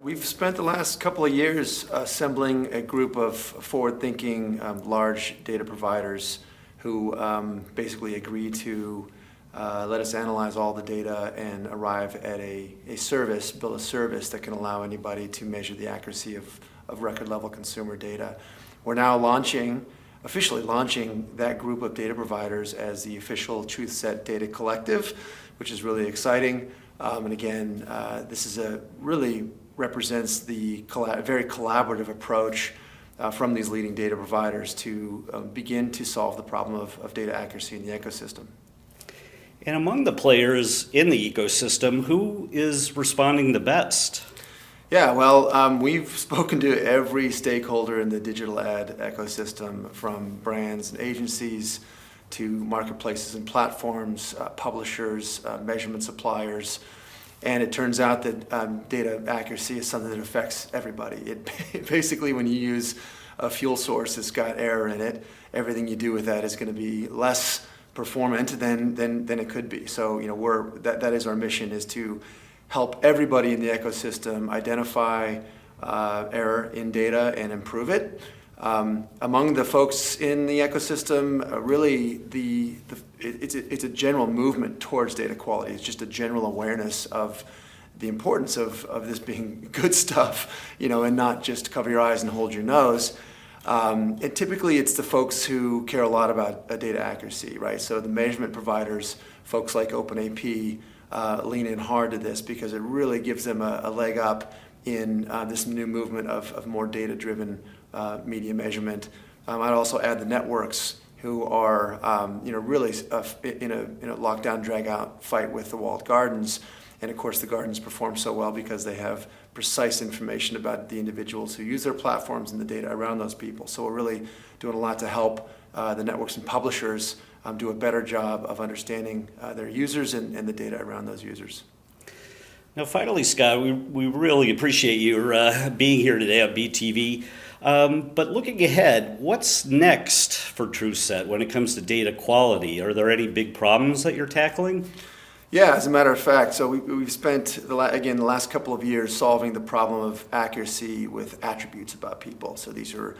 We've spent the last couple of years assembling a group of forward-thinking large data providers who basically agree to let us analyze all the data and arrive at a service, build a service that can allow anybody to measure the accuracy of record-level consumer data. We're now officially launching that group of data providers as the official Truthset Data Collective, which is really exciting. And again, this is really represents the very collaborative approach from these leading data providers to begin to solve the problem of data accuracy in the ecosystem. And among the players in the ecosystem, who is responding the best? Yeah, well, we've spoken to every stakeholder in the digital ad ecosystem, from brands and agencies to marketplaces and platforms, publishers, measurement suppliers. And it turns out that data accuracy is something that affects everybody. Basically, when you use a fuel source that's got error in it, everything you do with that is going to be less performant than it could be. So, that is our mission, is to help everybody in the ecosystem identify error in data and improve it. Among the folks in the ecosystem, really it's a general movement towards data quality. It's just a general awareness of the importance of this being good stuff, and not just cover your eyes and hold your nose. And typically it's the folks who care a lot about data accuracy, right? So the measurement providers, folks like OpenAP, lean in hard to this because it really gives them a leg up in this new movement of more data-driven media measurement. I'd also add the networks, who are really in a lockdown, drag-out fight with the walled gardens. And of course, the gardens perform so well because they have precise information about the individuals who use their platforms and the data around those people. So we're really doing a lot to help the networks and publishers do a better job of understanding their users and the data around those users. Now, finally, Scott, we really appreciate you being here today on BTV. But looking ahead, what's next for Truthset when it comes to data quality? Are there any big problems that you're tackling? Yeah, as a matter of fact, so we've spent, the last couple of years solving the problem of accuracy with attributes about people. So these are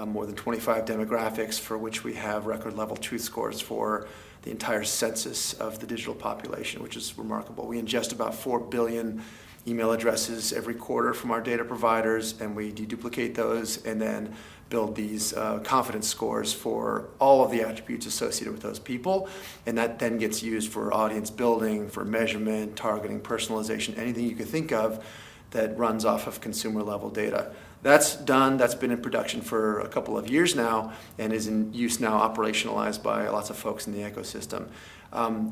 more than 25 demographics for which we have record-level truth scores for the entire census of the digital population, which is remarkable. We ingest about 4 billion email addresses every quarter from our data providers, and we deduplicate those and then build these confidence scores for all of the attributes associated with those people. And that then gets used for audience building, for measurement, targeting, personalization, anything you could think of that runs off of consumer level data. That's done, that's been in production for a couple of years now and is in use now, operationalized by lots of folks in the ecosystem.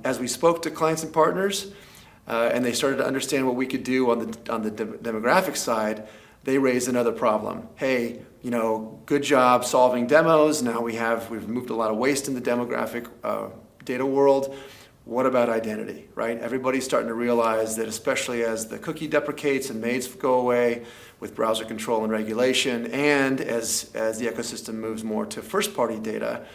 As we spoke to clients and partners, and they started to understand what we could do on the demographic side, they raised another problem. Hey, good job solving demos. Now we've moved a lot of waste in the demographic data world. What about identity, right? Everybody's starting to realize that, especially as the cookie deprecates and MAIDs go away with browser control and regulation, and as the ecosystem moves more to first-party data,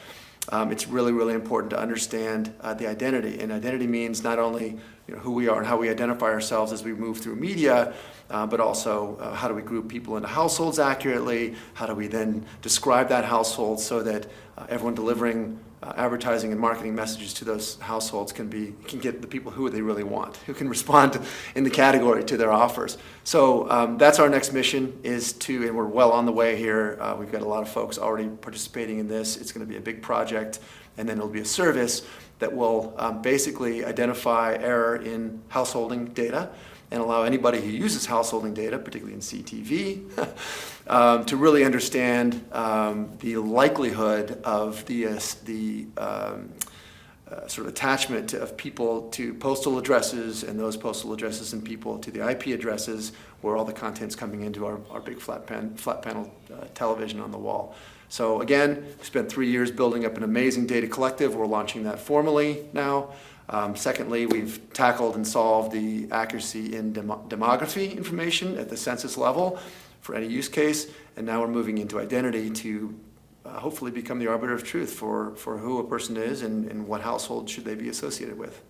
it's really, really important to understand the identity. And identity means not only who we are and how we identify ourselves as we move through media, but also how do we group people into households accurately? How do we then describe that household so that everyone delivering advertising and marketing messages to those households can get the people who they really want, who can respond in the category to their offers. So that's our next mission, and we're well on the way here. We've got a lot of folks already participating in this. It's going to be a big project, and then it'll be a service that will basically identify error in householding data and allow anybody who uses householding data, particularly in CTV, to really understand the likelihood of the sort of attachment of people to postal addresses, and those postal addresses and people to the IP addresses where all the content's coming into our big flat panel television on the wall. So again, we spent 3 years building up an amazing data collective. We're launching that formally now. Secondly, we've tackled and solved the accuracy in demography information at the census level for any use case, and now we're moving into identity to hopefully become the arbiter of truth for who a person is and what household should they be associated with.